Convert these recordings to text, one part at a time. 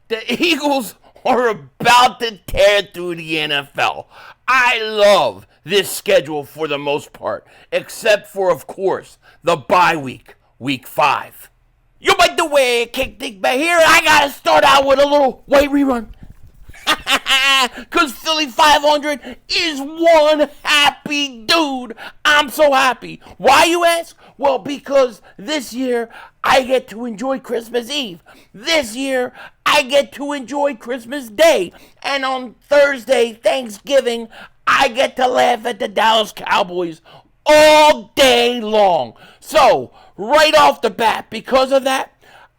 The Eagles are about to tear through the NFL. I love this schedule for the most part, except for, of course, the bye week, week 5. You like the way I kick Dingbat here? I gotta start out with a little white rerun. Because Philly 500 is one happy dude. I'm so happy. Why, you ask? Well, because this year I get to enjoy Christmas Eve. This year I get to enjoy Christmas Day. And on Thursday, Thanksgiving, I get to laugh at the Dallas Cowboys all day long. So, right off the bat, because of that,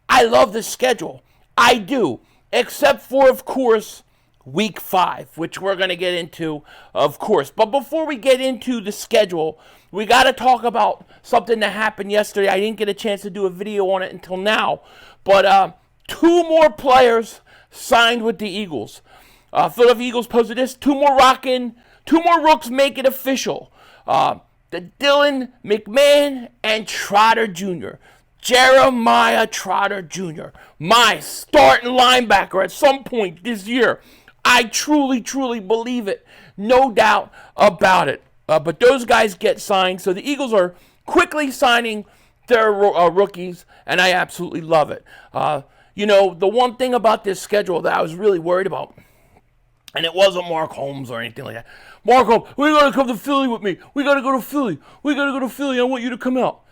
I love the schedule. I do. Except for, of course, week 5, which we're going to get into, of course. But before we get into the schedule, we got to talk about something that happened yesterday. I didn't get a chance to do a video on it until now. But 2 more players signed with the Eagles. Philadelphia Eagles posted this. 2 more rooks make it official. The Dylan McMahon and Trotter Jr. Jeremiah Trotter Jr., my starting linebacker at some point this year. I truly, truly believe it. No doubt about it. But those guys get signed. So the Eagles are quickly signing their rookies, and I absolutely love it. The one thing about this schedule that I was really worried about, and it wasn't Mark Holmes or anything like that. Mark Holmes, we got to come to Philly with me. We got to go to Philly. I want you to come out.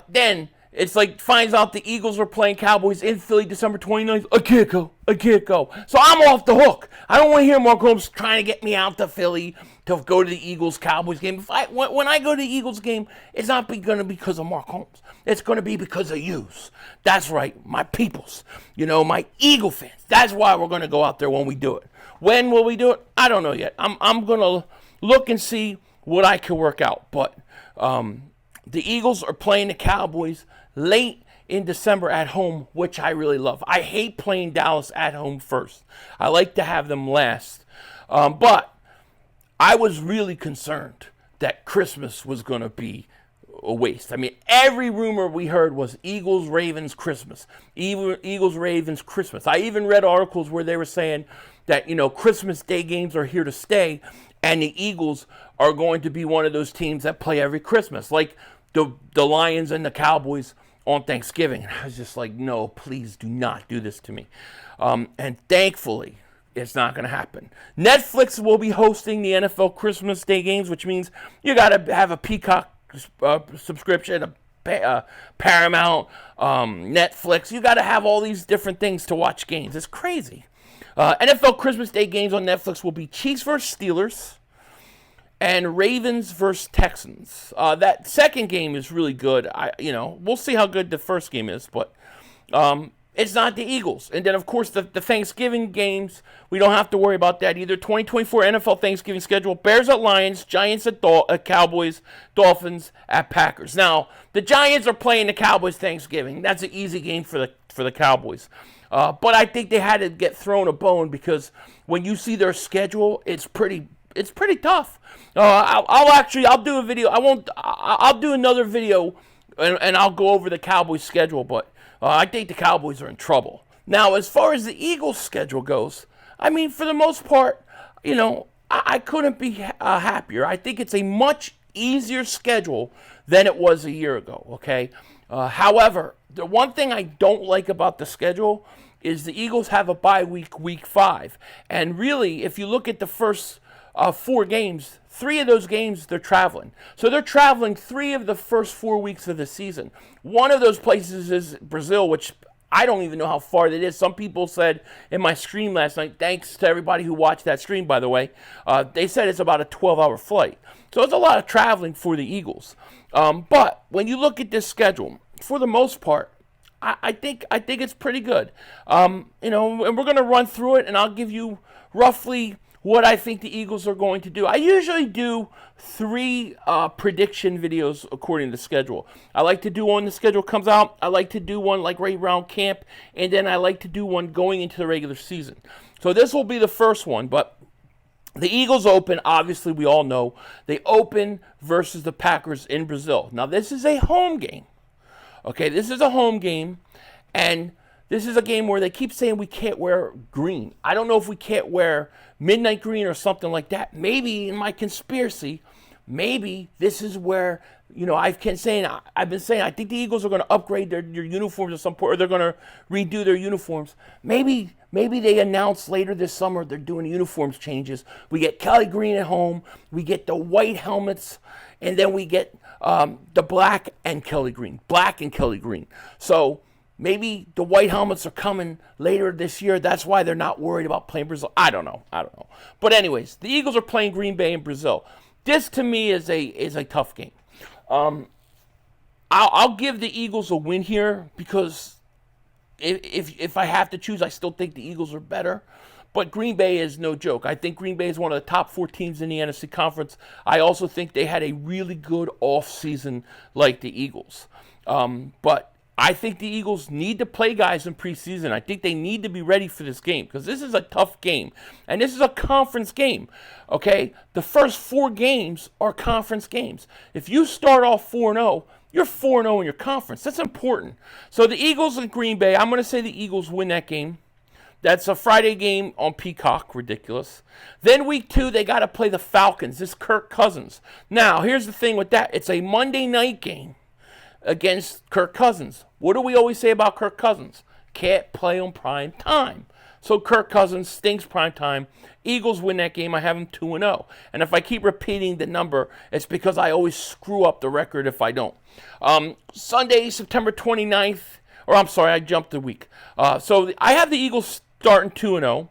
Then it's like finds out the Eagles are playing Cowboys in Philly December 29th. I can't go. So I'm off the hook. I don't want to hear Mark Holmes trying to get me out to Philly to go to the Eagles-Cowboys game. When I go to the Eagles game, it's not going to be because of Mark Holmes. It's going to be because of yous. That's right, my peoples. My Eagle fans. That's why we're going to go out there when we do it. When will we do it? I don't know yet. I'm going to look and see what I can work out. But the Eagles are playing the Cowboys late in December at home, which I really love. I hate playing Dallas at home first. I like to have them last. But I was really concerned that Christmas was going to be a waste. I mean, every rumor we heard was Eagles-Ravens Christmas. Eagles-Ravens Christmas. I even read articles where they were saying that, Christmas Day games are here to stay, and the Eagles are going to be one of those teams that play every Christmas, like the Lions and the Cowboys on Thanksgiving. And I was just like, no, please do not do this to me. And thankfully, it's not going to happen. Netflix will be hosting the NFL Christmas Day games, which means you got to have a Peacock subscription, a Paramount, Netflix. You got to have all these different things to watch games. It's crazy. NFL Christmas Day games on Netflix will be Chiefs versus Steelers and Ravens versus Texans. That second game is really good. We'll see how good the first game is, but it's not the Eagles. And then, of course, the Thanksgiving games, we don't have to worry about that either. 2024 NFL Thanksgiving schedule, Bears at Lions, Giants at Cowboys, Dolphins at Packers. Now, the Giants are playing the Cowboys Thanksgiving. That's an easy game for the Cowboys. But I think they had to get thrown a bone because when you see their schedule, it's pretty tough. I'll do a video. I'll do another video and I'll go over the Cowboys schedule, but I think the Cowboys are in trouble. Now, as far as the Eagles schedule goes, I mean, for the most part, I couldn't be happier. I think it's a much easier schedule than it was a year ago, okay? However, the one thing I don't like about the schedule is the Eagles have a bye week, week 5. And really, if you look at the first 4 games, 3 of those games, they're traveling. So they're traveling 3 of the first 4 weeks of the season. One of those places is Brazil, which I don't even know how far that is. Some people said in my stream last night, thanks to everybody who watched that stream, by the way, they said it's about a 12-hour flight. So it's a lot of traveling for the Eagles. But when you look at this schedule, for the most part, I think it's pretty good. And we're going to run through it, and I'll give you roughly what I think the Eagles are going to do. I usually do 3 prediction videos according to the schedule. I like to do one when the schedule comes out. I like to do one like right around camp, and then I like to do one going into the regular season. So this will be the first one, but the Eagles open, obviously we all know, they open versus the Packers in Brazil. Now this is a home game. Okay, this is a home game, and This is a game where they keep saying we can't wear green. I don't know if we can't wear midnight green or something like that. Maybe in my conspiracy, maybe this is where, I've been saying I think the Eagles are going to upgrade their uniforms at some point, or they're going to redo their uniforms. Maybe they announce later this summer they're doing uniforms changes. We get Kelly Green at home, we get the white helmets, and then we get the black and Kelly Green. So maybe the white helmets are coming later this year. That's why they're not worried about playing Brazil. I don't know. But anyways, the Eagles are playing Green Bay in Brazil. This to me is a tough game. I'll give the Eagles a win here because if I have to choose, I still think the Eagles are better. But Green Bay is no joke. I think Green Bay is one of the top 4 teams in the NFC Conference. I also think they had a really good offseason like the Eagles. But I think the Eagles need to play guys in preseason. I think they need to be ready for this game because this is a tough game. And this is a conference game, okay? The first 4 games are conference games. If you start off 4-0, you're 4-0 in your conference. That's important. So the Eagles and Green Bay, I'm going to say the Eagles win that game. That's a Friday game on Peacock. Ridiculous. Then week 2, they got to play the Falcons. This is Kirk Cousins. Now, here's the thing with that. It's a Monday night game against Kirk Cousins. What do we always say about Kirk Cousins? Can't play on prime time. So Kirk Cousins stinks prime time. Eagles win that game. I have them 2-0. And if I keep repeating the number, it's because I always screw up the record if I don't. Sunday, September 29th. Or I'm sorry, I jumped a week. So I have the Eagles starting 2-0.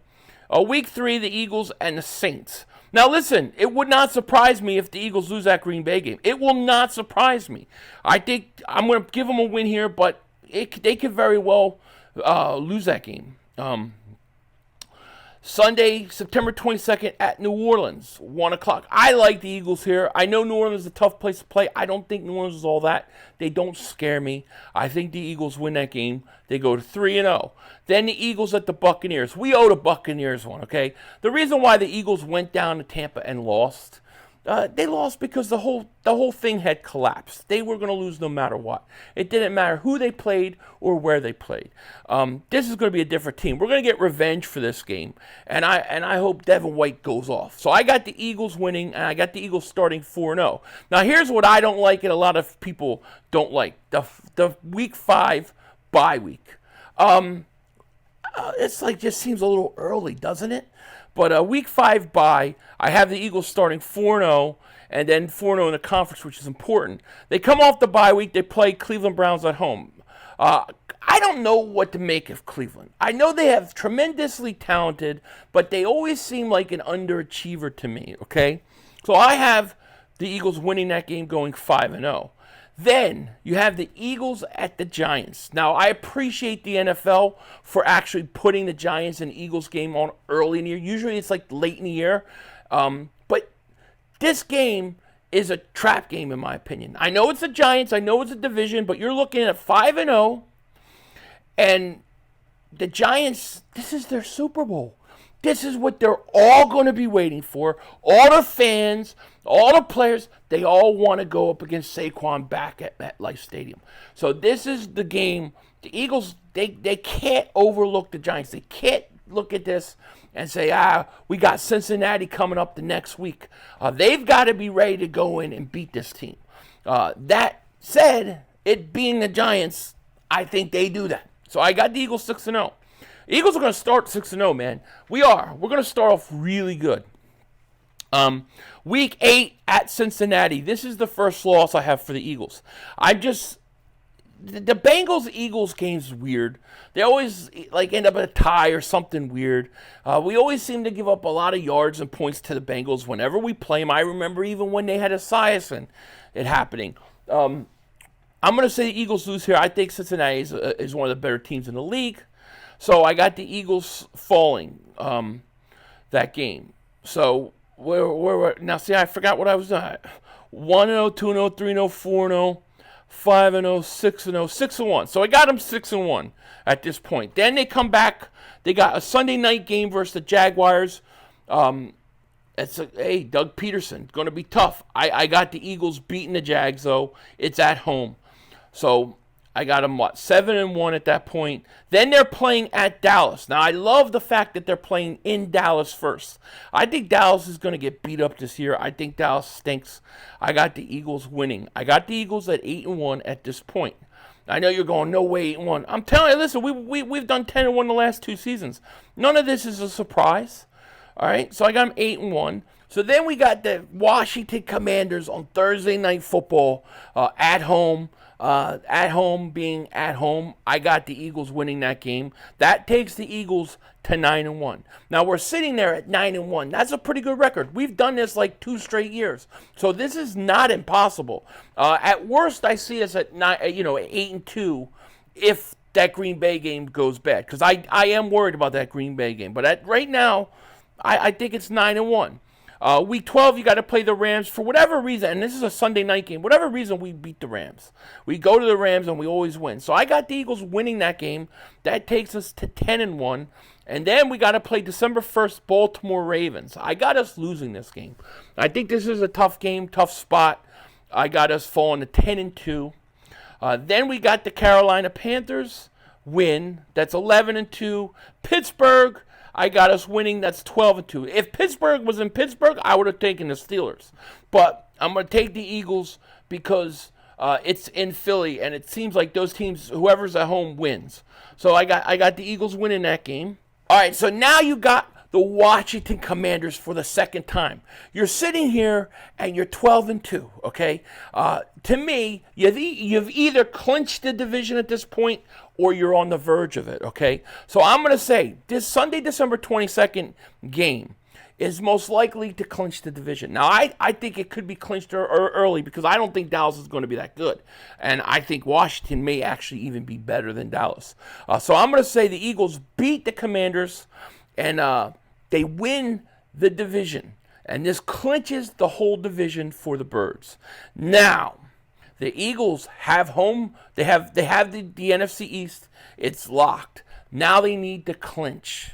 Week 3, the Eagles and the Saints. Now listen, it would not surprise me if the Eagles lose that Green Bay game. It will not surprise me. I think I'm going to give them a win here, but they could very well lose that game. Sunday, September 22nd at New Orleans, 1 o'clock. I like the Eagles here. I know New Orleans is a tough place to play. I don't think New Orleans is all that. They don't scare me. I think the Eagles win that game. They go to 3-0. Then the Eagles at the Buccaneers. We owe the Buccaneers one, okay? The reason why the Eagles went down to Tampa and lost, they lost because the whole thing had collapsed. They were going to lose no matter what. It didn't matter who they played or where they played. This is going to be a different team. We're going to get revenge for this game, and I hope Devin White goes off. So I got the Eagles winning, and I got the Eagles starting 4-0. Now here's what I don't like, and a lot of people don't like: the Week 5 bye week. It's like just seems a little early, doesn't it? But Week 5 bye, I have the Eagles starting 4-0 and then 4-0 in the conference, which is important. They come off the bye week. They play Cleveland Browns at home. I don't know what to make of Cleveland. I know they have tremendously talented, but they always seem like an underachiever to me, okay? So I have the Eagles winning that game going 5-0. Then you have the Eagles at the Giants. Now, I appreciate the NFL for actually putting the Giants and Eagles game on early in the year. Usually it's like late in the year. But this game is a trap game, in my opinion. I know it's the Giants. I know it's a division. But you're looking at 5-0. And the Giants, this is their Super Bowl. This is what they're all going to be waiting for. All the fans, all the players, they all want to go up against Saquon back at MetLife Stadium. So this is the game. The Eagles, they can't overlook the Giants. They can't look at this and say, we got Cincinnati coming up the next week. They've got to be ready to go in and beat this team. That said, it being the Giants, I think they do that. So I got the Eagles 6-0. Eagles are going to start 6-0, man. We're going to start off really good. Week 8 at Cincinnati. This is the first loss I have for the Eagles. The Bengals-Eagles game's weird. They always end up in a tie or something weird. We always seem to give up a lot of yards and points to the Bengals whenever we play them. I remember even when they had Esiason, it happening. I'm going to say the Eagles lose here. I think Cincinnati is one of the better teams in the league. So I got the Eagles falling that game. So where now? See, I forgot what I was at. 1-0, 2-0, 3-0, 4-0, 5-0, 6-0, 6-1. So I got them 6-1 at this point. Then they come back. They got a Sunday night game versus the Jaguars. Doug Peterson, going to be tough. I got the Eagles beating the Jags though. It's at home. So I got them, 7-1 at that point. Then they're playing at Dallas. Now, I love the fact that they're playing in Dallas first. I think Dallas is going to get beat up this year. I think Dallas stinks. I got the Eagles winning. I got the Eagles at 8-1 at this point. I know you're going, no way, 8-1. I'm telling you, listen, we've done 10-1 the last 2 seasons. None of this is a surprise. All right, so I got them 8-1. So then we got the Washington Commanders on Thursday Night Football at home. At home being at home, I got the Eagles winning that game. That takes the Eagles to 9-1. Now we're sitting there at 9-1. That's a pretty good record. We've done this like 2 straight years, so this is not impossible. At worst, I see us at 8-2 if that Green Bay game goes bad, because I am worried about that Green Bay game. But right now, I think it's 9-1. Week 12, you got to play the Rams for whatever reason, and this is a Sunday night game. Whatever reason, we beat the Rams. We go to the Rams, and we always win. So I got the Eagles winning that game. That takes us to 10-1. And then we got to play December 1st, Baltimore Ravens. I got us losing this game. I think this is a tough game, tough spot. I got us falling to 10-2. Then we got the Carolina Panthers win. That's 11-2. Pittsburgh, I got us winning. That's 12-2. If Pittsburgh was in Pittsburgh, I would have taken the Steelers. But I'm going to take the Eagles because it's in Philly, and it seems like those teams, whoever's at home, wins. So I got the Eagles winning that game. All right, so now you got the Washington Commanders for the second time. You're sitting here, and you're 12-2, okay? To me, you've either clinched the division at this point or you're on the verge of it, okay? So I'm going to say this Sunday, December 22nd game is most likely to clinch the division. Now, I think it could be clinched early because I don't think Dallas is going to be that good. And I think Washington may actually even be better than Dallas. So I'm going to say the Eagles beat the Commanders and they win the division. And this clinches the whole division for the Birds. Now, the Eagles have home. They have the NFC East. It's locked. Now they need to clinch.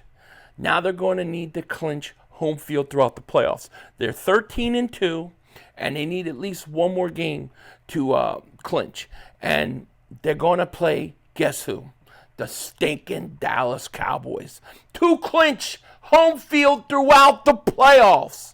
Now they're going to need to clinch home field throughout the playoffs. They're 13-2, and they need at least one more game to clinch. And they're going to play, guess who? The stinking Dallas Cowboys to clinch home field throughout the playoffs.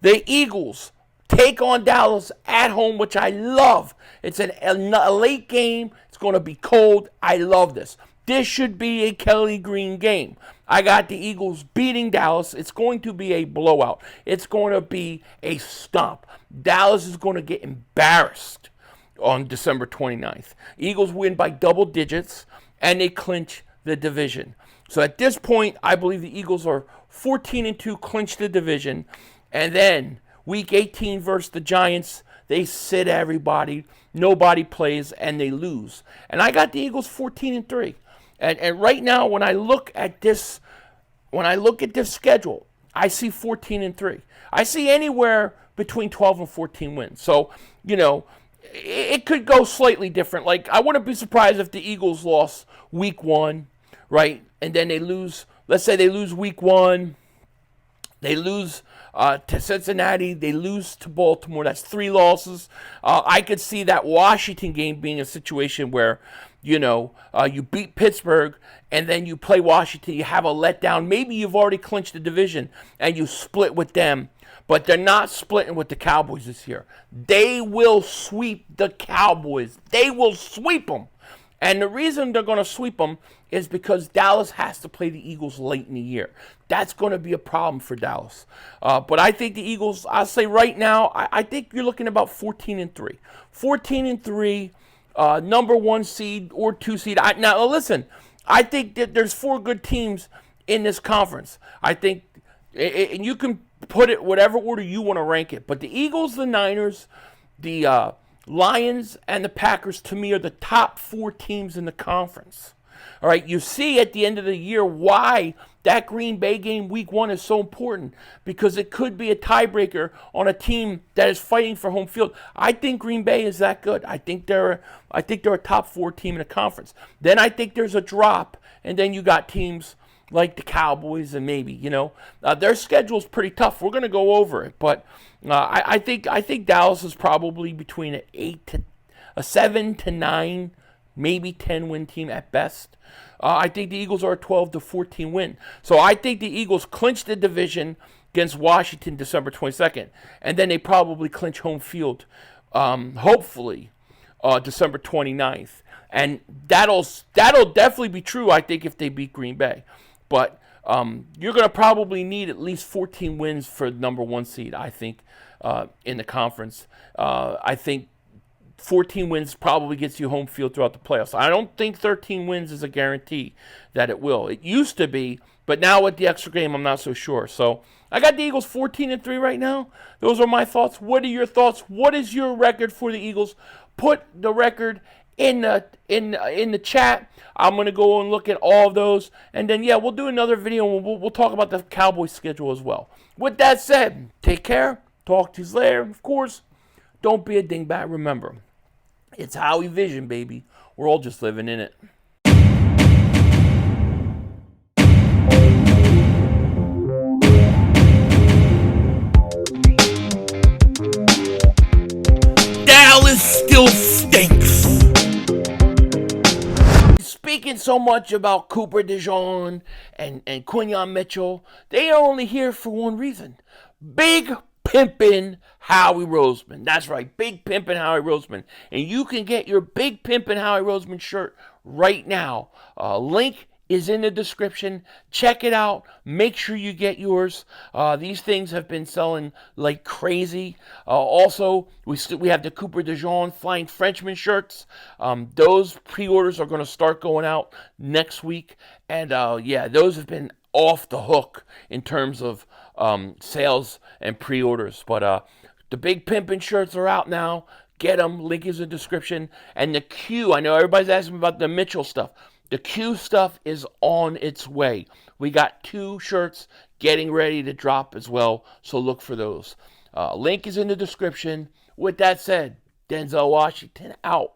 The Eagles take on Dallas at home, which I love. It's a late game. It's going to be cold. I love this. This should be a Kelly Green game. I got the Eagles beating Dallas. It's going to be a blowout. It's going to be a stomp. Dallas is going to get embarrassed on December 29th. Eagles win by double digits, and they clinch the division. So at this point, I believe the Eagles are 14-2, clinch the division. And then Week 18 versus the Giants, they sit everybody. Nobody plays, and they lose. And I got the Eagles 14-3. And right now, when I look at this schedule, I see 14-3. I see anywhere between 12 and 14 wins. So, it could go slightly different. Like, I wouldn't be surprised if the Eagles lost Week 1, right? And then they lose, let's say they lose Week 1. They lose to Cincinnati. They lose to Baltimore. That's 3 losses. I could see that Washington game being a situation where, you beat Pittsburgh and then you play Washington. You have a letdown. Maybe you've already clinched the division and you split with them. But they're not splitting with the Cowboys this year. They will sweep the Cowboys. They will sweep them. And the reason they're going to sweep them is because Dallas has to play the Eagles late in the year. That's going to be a problem for Dallas. But I think the Eagles, I'll say right now, I think you're looking about 14-3. 14-3, number 1 seed or 2 seed. Now, listen, I think that there's 4 good teams in this conference. I think, and you can put it whatever order you want to rank it. But the Eagles, the Niners, the Lions, and the Packers, to me, are the top 4 teams in the conference. All right, you see at the end of the year why that Green Bay game Week 1 is so important, because it could be a tiebreaker on a team that is fighting for home field. I think Green Bay is that good. I think they're a top 4 team in the conference. Then I think there's a drop, and then you got teams like the Cowboys and maybe, their schedule is pretty tough. We're going to go over it, but I think Dallas is probably between a 7 to 9 maybe 10-win team at best. I think the Eagles are a 12 to 14 win. So I think the Eagles clinch the division against Washington December 22nd, and then they probably clinch home field, hopefully, December 29th. And that'll definitely be true, I think, if they beat Green Bay. But you're going to probably need at least 14 wins for the number one seed, I think, in the conference. I think 14 wins probably gets you home field throughout the playoffs. I don't think 13 wins is a guarantee that it will. It used to be, but now with the extra game, I'm not so sure. So I got the Eagles 14-3 right now. Those are my thoughts. What are your thoughts? What is your record for the Eagles? Put the record in the chat. I'm going to go and look at all of those. And then, yeah, we'll do another video, and we'll talk about the Cowboys schedule as well. With that said, take care. Talk to you later. Of course, don't be a dingbat. Remember, it's Howie Vision, baby. We're all just living in it. Dallas still stinks. Speaking so much about Cooper DeJean and Quinyon Mitchell, they are only here for one reason. Big Pimpin' Howie Roseman. That's right, Big Pimpin' Howie Roseman. And you can get your Big Pimpin' Howie Roseman shirt right now. Link is in the description. Check it out. Make sure you get yours. These things have been selling like crazy. Also, we have the Cooper DeJean Flying Frenchman shirts. Those pre-orders are going to start going out next week. And yeah, those have been off the hook in terms of sales and pre-orders. But the Big Pimpin' shirts are out now. Get them. Link is in the description. And the Q, I know everybody's asking about the Mitchell stuff. The Q stuff is on its way. We got 2 shirts getting ready to drop as well, so look for those. Link is in the description. With that said, Denzel Washington out.